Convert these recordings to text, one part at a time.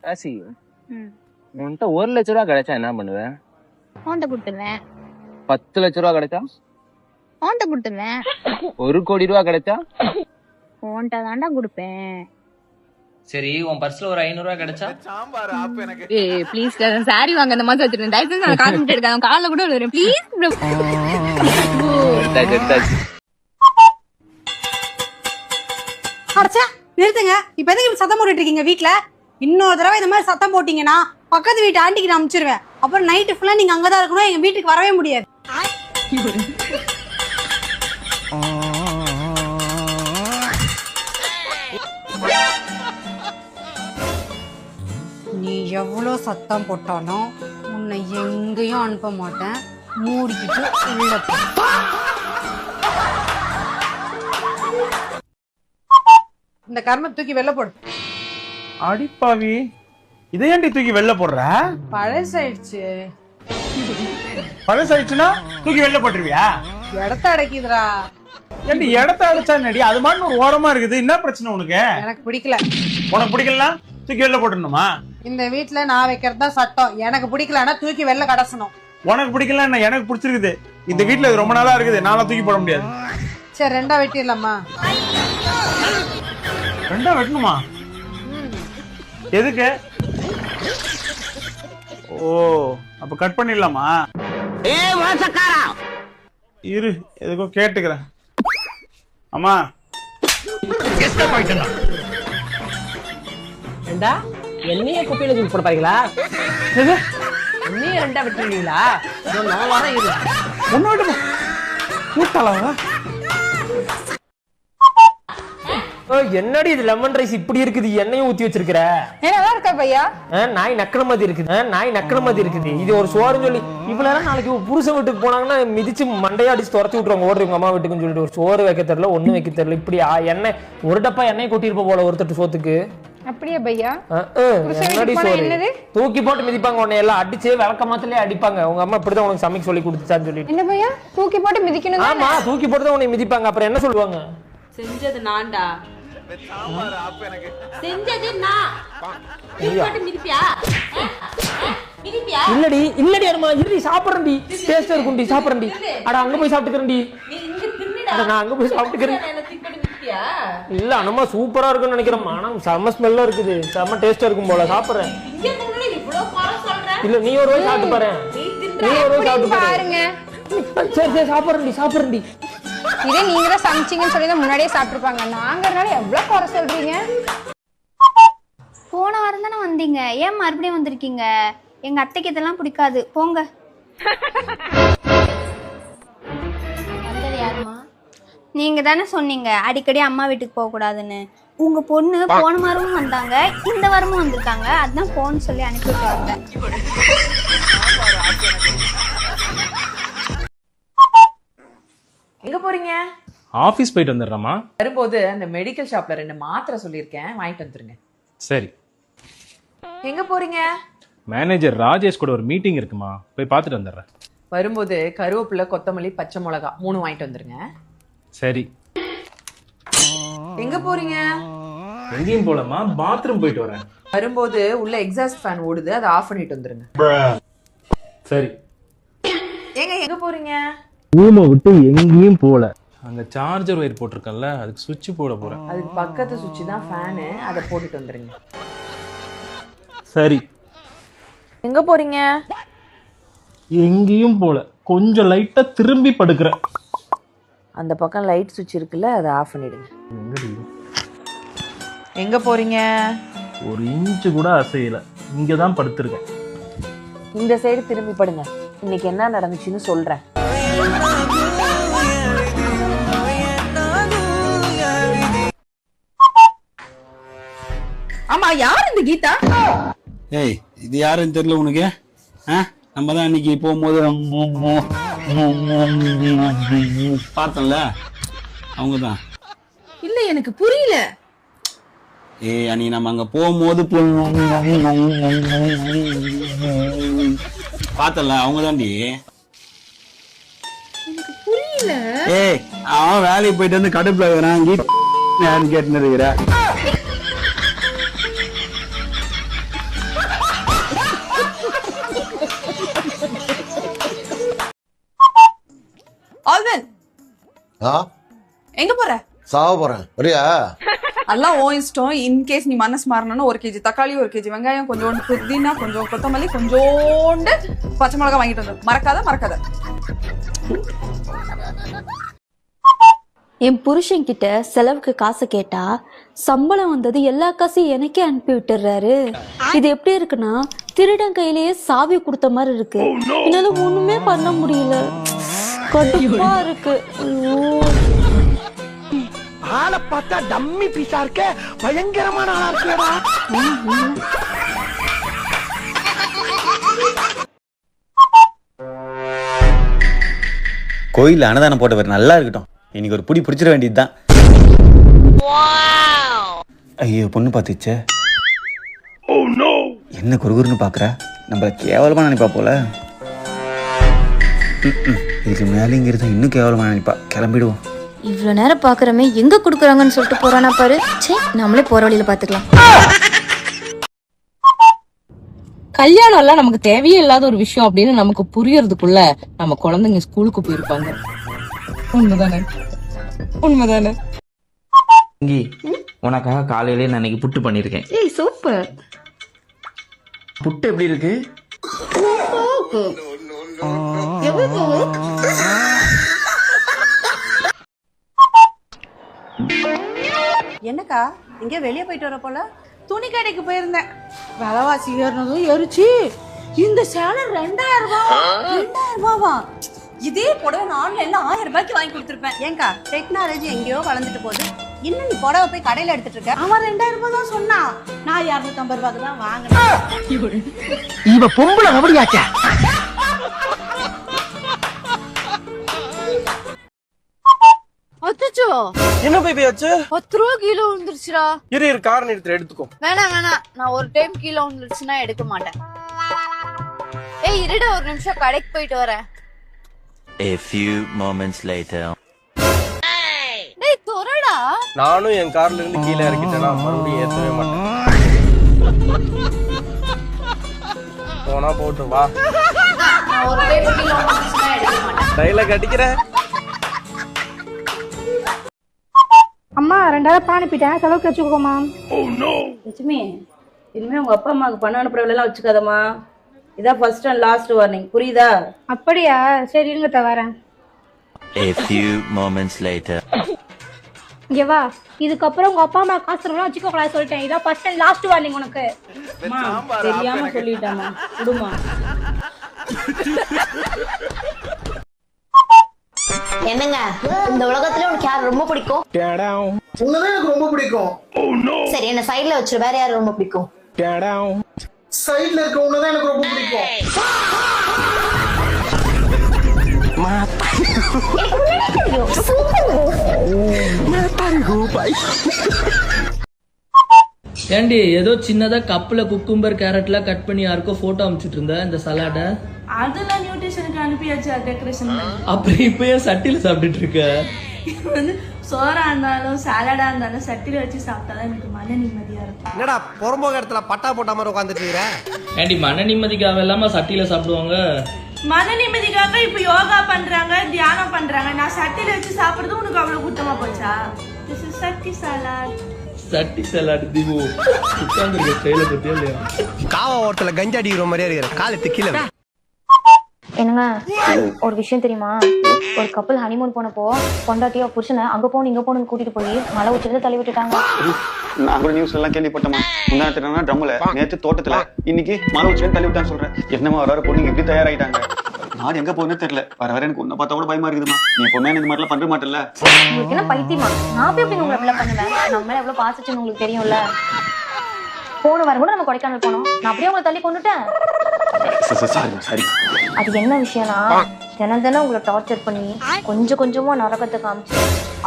ராசி உன்கிட்ட 1 லட்ச ரூபா கிடைச்சா என்ன பண்ணுவேன்? உன்கிட்ட கொடுத்துருவேன். 10 லட்ச ரூபா கிடைச்சா? உன்கிட்ட கொடுத்துருவேன். 1 கோடி ரூபா கிடைச்சா? உன்கிட்ட தாண்டா கொடுப்பேன். சரி, உன் பர்ஸ்ல ஒரு 500 ரூபா கிடைச்சா? ஏய் ப்ளீஸ் சாரி வாங்க அந்த மாதிரி வச்சிருக்கேன். தயவு செஞ்சு நான் கால் பண்ணிட்டு இருக்கேன். கால்ல கூட விழுறேன் ப்ளீஸ். அடச்சா நிறுத்துங்க. இப்ப எதுக்கு இப்படி சத்தம் போட்டுட்டு இருக்கீங்க வீட்ல? இன்னொரு தடவை இந்த மாதிரி சத்தம் போட்டீங்கன்னா பக்கத்து வீட்டு ஆண்டிக்கு நான் அனுப்பிச்சிருவேன். அப்புறம் நைட்டு ஃபுல்லா நீங்க அங்கதான் இருக்கணும். எங்க வீட்டுக்கு வரவே முடியாது. நீ எவ்வளோ சத்தம் போட்டாலும் உன்னை எங்கேயும் அனுப்ப மாட்டேன். மூடிக்கிட்டு உள்ள போ. இந்த கர்ம தூக்கி வெளில போடு. அடிப்பாவி, இதையாண்டி தூக்கி வெளில போடுற? பழசாயிடுச்சு. பழசாயிடுச்சுன்னா தூக்கி வெளில போட்டுருவியா? இடத்த அடைக்குதுடா. ஏண்டி இடத்த அடைச்சா நடி, அது மாதிரி ஒரு ஓரமா இருக்குது. என்ன பிரச்சனை உனக்கு? எனக்கு பிடிக்கல. உனக்கு பிடிக்கலனா தூக்கி வெளில போட்டுணுமா? இந்த வீட்டுல நான் வைக்கிறது தான் சட்டம். எனக்கு பிடிக்கலன்னா தூக்கி வெளில கடசணும். உனக்கு பிடிக்கலன்னா எனக்கு பிடிச்சிருக்குது. இந்த வீட்டுல இது ரொம்ப நாளா இருக்குது. நானா தூக்கி போட முடியாது. சரி, 2ஆ வெட்டிடலாமா? 2ஆ வெட்டணுமா? எதுக்கு? ஓ, அப்ப கட் பண்ணிடலாமா? இரு, எதுக்கோ கேட்டுக்கிறேன். அம்மா ஏண்டா என்னையே குப்பையில தூக்கி போட பாருங்களா? என்னையே 2ஆ வெட்டுவீங்களா? நான் வரேன். இது ஒன்னு கூட்டாளா? என்னடி இது லெமன் ரைஸ் இப்படி இருக்குது? எண்ணெயும் ஊத்தி வச்சிருக்கிற. நல்லா இருக்கா பையா? நாய் நக்கன மாதிரி இருக்குது. நாய் நக்கன மாதிரி இருக்குது. இது ஒரு சோறுன்னு சொல்லி இவ்வளவு நாளைக்கு புருஷன் வீட்டுக்கு போனாங்கன்னா மிதிச்சு மண்டையா அடிச்சு துரத்தி விட்டுருவாங்க. ஓடுறவங்க அம்மா வீட்டுக்குன்னு சொல்லிட்டு ஒரு சோறு வைக்க தெரியல, ஒண்ணு வைக்க தெரியல. இப்படி எண்ணெய் ஒரு டப்பா எண்ணெய் கொட்டிருப்ப போல ஒரு தட்டு சோத்துக்கு. அப்படியே பையா? என்னடி சோறு தூக்கி போட்டு மிதிப்பாங்க. உன்னை எல்லாம் அடிச்சு விளக்க மாத்திலே அடிப்பாங்க. உங்க அம்மா இப்படிதான் உனக்கு சமைக்க சொல்லி கொடுத்துச்சான்னு சொல்லிட்டு. என்ன பையா தூக்கி போட்டு மிதிக்கணும்? ஆமா, தூக்கி போட்டு தான் உன்னை மிதிப்பாங்க. அப்புறம் என்ன சொல்லுவாங்க? செஞ்சது நான்டா. செஞ்சது நான். மிதிப்பியா? இல்லடி இல்லடி அம்மா, இரு சாப்பிடுறேன்டி. டேஸ்டா இருக்கும்டி, சாப்பிடுறேன்டி. அட அங்க போய் சாப்பிட்டுக்கிறேன்டி. நான் அங்க போய் சாப்பிட்டுக்கிறேன். இல்ல அனமா சூப்பரா இருக்குன்னு நினைக்கிறேன். ஆனா செம்ம ஸ்மெல்லா இருக்குது. செம்ம டேஸ்டா இருக்கும் போல. சாப்பிடுறேன். இல்ல நீ ஒரு வாய் சாப்பிட்டு பாரு. நீ ஒரு வாய் சாப்பிட்டு பாருங்க. சரி சரி சாப்பிடுறேன்டி சாப்பிடுறேன்டி. இதே நீங்க தான் சமைச்சீங்கன்னு சொல்லி தான் முன்னாடியே சாப்பிட்டுருப்பாங்க. நாங்கறனால எவ்வளவு குறை சொல்றீங்க? போன வாரம் தானே வந்தீங்க, ஏன் மறுபடியும் வந்திருக்கீங்க? எங்க அத்தைக்கு இதெல்லாம் பிடிக்காது, போங்க. வந்தது யாருமா? நீங்க தானே சொன்னீங்க அடிக்கடி அம்மா வீட்டுக்கு போக கூடாதுன்னு. உங்க பொண்ணு போன வாரமும் வந்தாங்க, இந்த வாரமும் வந்திருக்காங்க. அதான் போன்னு சொல்லி அனுப்பிவிட்டாங்க. எங்க போறீங்க? ஆபீஸ் போயிட்டு வந்துடுறேம்மா. வரும்போது அந்த மெடிக்கல் ஷாப்ல 2 மாத்திரை சொல்லியிருக்கேன், வாங்கிட்டு வந்துருங்க. சரி. எங்க போறீங்க? மேனேஜர் ராஜேஷ் கூட ஒரு மீட்டிங் இருக்குமா, போய் பார்த்துட்டு வந்துடுறேன். வரும்போது கருவேப்பிலை, கொத்தமல்லி, பச்சை மிளகா 3 வாங்கிட்டு வந்துருங்க. சரி. எங்க போறீங்க? எங்கேயும் போலமா, பாத்ரூம் போயிட்டு வரேன். வரும்போது உள்ள எக்ஸாஸ்ட் ஃபேன் ஓடுது, அதை ஆஃப் பண்ணிட்டு வந்துருங்க. சரி. எங்க போறீங்க? ரூமை விட்டு எங்கேயும் போல. அங்க சார்ஜர் ஒயர் போட்டிருக்கேன்ல, அதுக்கு சுவிட்ச் போட போறேன். அதுக்கு பக்கத்து சுவிட்ச் தான் ஃபேனு, அதை போட்டுட்டு வந்துருங்க. சரி. எங்க போறீங்க? எங்கேயும் போல, கொஞ்சம் லைட்டா திரும்பி படுக்கிறேன். அந்த பக்கம் லைட் சுவிட்ச் இருக்குல்ல, அதை ஆஃப் பண்ணிடுங்க. எங்க போறீங்க? ஒரு இன்ச்சு கூட அசையல, இங்கதான் படுத்திருக்கேன். இந்த சைடு திரும்பி படுங்க, இன்னைக்கு என்ன நடந்துச்சுன்னு சொல்றேன். ஆமா, யார் இந்த கீதா? ஏய், இது யாருன்னு தெரியல உனக்கு? நம்ம தான் அன்னைக்கு போகும்போது பார்த்தோம்ல, அவங்க தான். இல்ல எனக்கு புரியல. ஏய், அன்னைக்கு நம்ம அங்க போகும்போது பார்த்தல, அவங்க தாண்டி. புரியல. ஏய், அவன் வேலைக்கு போயிட்டு வந்து கடுப்புல இருக்கிறான், யாருன்னு கேட்டுன்னு இருக்கிற. எங்க போற? சாவ போறேன், வரியா? எல்லாம் ஓ இஷ்டம். இன்கேஸ் நீ மனசு மாறணும்னா 1 kg தக்காளி, 1 kg வெங்காயம், கொஞ்சோண்டு புதினா, கொஞ்சம் கொத்தமல்லி, கொஞ்சோண்டு பச்சை மிளகாய் வாங்கிட்டு வந்து மறக்காத. என் புருஷன் கிட்ட செலவுக்கு காசு கேட்டா சம்பளம் வந்தது எல்லா காசையும் எனக்கே அனுப்பி விட்டுறாரு. இது எப்படி இருக்குன்னா திருடன் கையிலேயே சாவி கொடுத்த மாதிரி இருக்கு. என்னால ஒண்ணுமே பண்ண முடியல, கடுப்பா இருக்கு. ஆளை பார்த்தா டம்மி பீஸா இருக்க, பயங்கரமான ஆளா இருக்கேடா. கோயில்ல அன்னதானம் போட்டவர் நல்லா இருக்கட்டும், இன்னைக்கு ஒரு புடி பிடிச்சிட வேண்டியதுதான். ஐயோ பொண்ணு பாத்துச்சே, என்ன குறுகுறுன்னு பாக்குற, நம்மள கேவலமா நினைப்பா போல. இதுக்கு மேலேங்கிறது இன்னும் கேவலமா நினைப்பா. கிளம்பிடுவோம். இவ்வளவு நேரம் பாக்குறமே எங்க குடுக்குறாங்கன்னு சொல்லிட்டு போறானா பாரு. சே, நம்மளே போற வழியில பாத்துக்கலாம். கல்யாணம் எல்லாம் நமக்கு தேவையே இல்லாத ஒரு விஷயம் அப்படின்னு நமக்கு புரியறதுக்குள்ள நம்ம குழந்தைங்க ஸ்கூலுக்கு போயிருப்பாங்க. உண்மைதானே? உனக்காக காலையிலே நான் இன்னைக்கு புட்டு பண்ணிருக்கேன். ஏய் சூப்பர். புட்டு எப்படி இருக்கு? என்னக்கா இங்கே வெளியே போயிட்டு வர போல? துணி கடைக்கு போயிருந்தேன். விலைவாசி ஏறினதும் எரிச்சு இந்த சேலை 2000 ரூபாவா? இதே புடவை நான் ஆன்லைன்ல 1000 ரூபாய்க்கு வாங்கி கொடுத்துருப்பேன். ஏங்கா டெக்னாலஜி எங்கேயோ வளர்ந்துட்டு போகுது, இன்னும் நீ புடவை போய் கடையில எடுத்துட்டு இருக்க. அவன் 2000 ரூபாய் தான் சொன்னா, நான் 250 ரூபாய்க்கு தான் வாங்கினேன். இவ பொம்பளை அப்படியாச்சா? அச்சோ, என்ன பேபி ஆச்சு? 10 ரூபா கீழே விழுந்துருச்சுடா. இரு கார் நிறுத்துற, எடுத்துக்கோ. வேணாம், நான் ஒரு டைம் கீழே விழுந்துருச்சுன்னா எடுக்க மாட்டேன். ஏய் இருடா, ஒரு நிமிஷம் கடைக்கு போயிட்டு வரேன். A few moments later. டேய் தொறடா. நானும் என் கார்ல இருந்து கீழே இறக்கிட்டேனா மறுபடியும் ஏத்தவே மாட்டேன். போனா போட்டு வா. நான் ஒரு டைம் கீழே விழுந்துருச்சுன்னா எடுக்க மாட்டேன். டைலாக் அடிக்கிறேன். அம்மா 2000 பணம் அனுப்பிட்டேன், செலவுக்கு வச்சுக்கோமா. லட்சுமி, இனிமே உங்க அப்பா அம்மாவுக்கு பணம் அனுப்புற எல்லாம் வச்சுக்காதம்மா. இதான் ஃபர்ஸ்ட் அண்ட் லாஸ்ட் வார்னிங், புரியுதா? அப்படியா? சரி இருங்க வரேன். A few moments later. இங்க வா, இதுக்கப்புறம் உங்க அப்பா அம்மா காசு தரணும் வச்சுக்கோ கூடாது சொல்லிட்டேன். இதான் ஃபர்ஸ்ட் அண்ட் லாஸ்ட் வார்னிங் உனக்கு. தெரியாம சொல்லிட்டாமா, விடுமா. என்னங்க, இந்த உலகத்துல உனக்கு யார் ரொம்ப பிடிக்கும்? உன்னதான் எனக்கு ரொம்ப பிடிக்கும். சரி, என்ன சைடுல வச்சு வேற யார் ரொம்ப பிடிக்கும்? சைடுல இருக்க உன்னதான் எனக்கு ரொம்ப பிடிக்கும். ஏண்டி ஏதோ சின்னதா கப்புல குக்கும்பர் கேரட்ல கட் பண்ணி யாருக்கோ போட்டோ அனுப்பிச்சுட்டு இருந்த இந்த சலாட? அதெல்லாம் நியூட்ரிஷனுக்கு அனுப்பியாச்சு, டெக்கரேஷன். அப்புறம் இப்ப ஏன் சட்டில சாப்பிட்டுட்டு இருக்க? வந்து சோறா இருந்தாலும் சாலடா இருந்தாலும் சட்டில வச்சு சாப்பிட்டாதான் எனக்கு மன நிம்மதியா இருக்கும். என்னடா புறம்போக இடத்துல பட்டா போட்ட மாதிரி உட்காந்துட்டு இருக்கிற? ஏண்டி மன நிம்மதிக்காக இல்லாம சட்டில சாப்பிடுவாங்க? மன நிம்மதிக்காக இப்ப யோகா பண்றாங்க, தியானம் பண்றாங்க. நான் சட்டில வச்சு சாப்பிடுறது உனக்கு அவ்வளவு குத்தமா போச்சா? திஸ் இஸ் சட்டி சாலட். சட்டி சலாட் திவு உட்கார்ந்துருக்க ஸ்டைல பத்தியா இல்லையா? காவா ஓட்டல கஞ்சா அடிக்கிற மாதிரியா இருக்கிற, காலத்து கீழே. என்னங்க, ஒரு விஷயம் தெரியுமா? ஒரு கப்பல் ஹனிமூன் போனப்போ பொண்டாட்டியோ புருஷனை அங்க போகணும் இங்க போகணும்னு கூட்டிட்டு போய் மலை உச்சில தள்ளி விட்டுட்டாங்க. நான் கூட நியூஸ்ல எல்லாம் கேள்விப்பட்டேமா. முன்னாடி ட்ரம்ல, நேத்து தோட்டத்துல, இன்னைக்கு மலை உச்சில தள்ளி விட்டான்னு சொல்றேன். என்னமா வர பொண்ணு எப்படி தயாராயிட்டாங்க? நாடு எங்க போகுதுன்னு தெரியல. வர எனக்கு உன்னை பார்த்தா கூட பயமா இருக்குதுமா. நீ பொண்ணு இந்த மாதிரிலாம் பண்ற மாட்டல. உங்களுக்கு என்ன பைத்தியமா? நான் போய் எப்படி உங்களை எவ்வளவு பண்ணுவேன்? நம்ம மேல எவ்வளவு பாசிச்சுன்னு உங்களுக்கு தெரியும்ல. போன வாரம் கூட நம்ம கொடைக்கானல் போனோம், நான் அப்படியே உங்களை தள்ளி கொண்டுட்டேன். சரி, அது என்ன விஷயம்னா, தினம் உங்களை டார்ச்சர் பண்ணி கொஞ்சம் கொஞ்சமா நரகத்தை காமிச்சு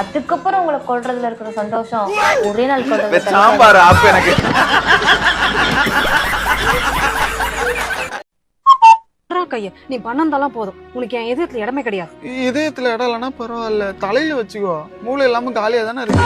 அதுக்கப்புறம் உங்களை கொல்றதுல இருக்கிற சந்தோஷம் ஒரே நாள் கொல்றது. சாம்பார் ஆப் எனக்கு. கைய நீ பண்ணந்தாலாம் போதும், உனக்கு என் இதயத்துல இடமே கிடையாது. இதயத்துல இடம் இல்லைன்னா பரவாயில்ல, தலையில வச்சுக்கோ. மூளை இல்லாம காலியா தானே இருக்கு.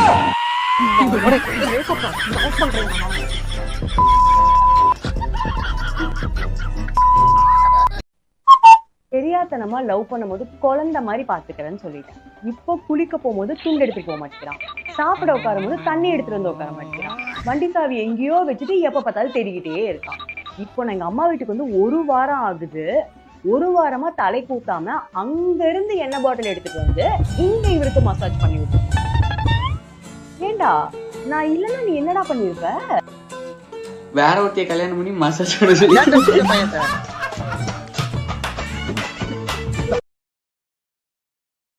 தெரியாத கள்ளத்தனமா லவ் பண்ணும்போது குழந்தை மாதிரி பாத்துக்கிறேன்னு சொல்லிட்டேன். இப்போ குளிக்க போகும்போது துண்டு எடுத்துட்டு போக மாட்டேங்கிறான். சாப்பிட உட்காரும் போது தண்ணி எடுத்துட்டு வந்து உட்கார மாட்டேங்கிறான். வண்டி சாவி எங்கேயோ வச்சுட்டு எப்ப பார்த்தாலும் தேடிக்கிட்டே இருக்கான். இப்போ நான் எங்க அம்மா வீட்டுக்கு வந்து 1 வாரம் ஆகுது. 1 வாரமா தலை கூத்தாம அங்க இருந்து எண்ணெய் பாட்டில் எடுத்துட்டு வந்து இங்க இவருக்கு மசாஜ் பண்ணி விட்டு. ஏண்டா நான் இல்லைன்னா நீ என்னடா பண்ணிருப்ப? வேற ஒருத்தைய கல்யாணம் பண்ணி மசாஜ் பண்ண சொல்லி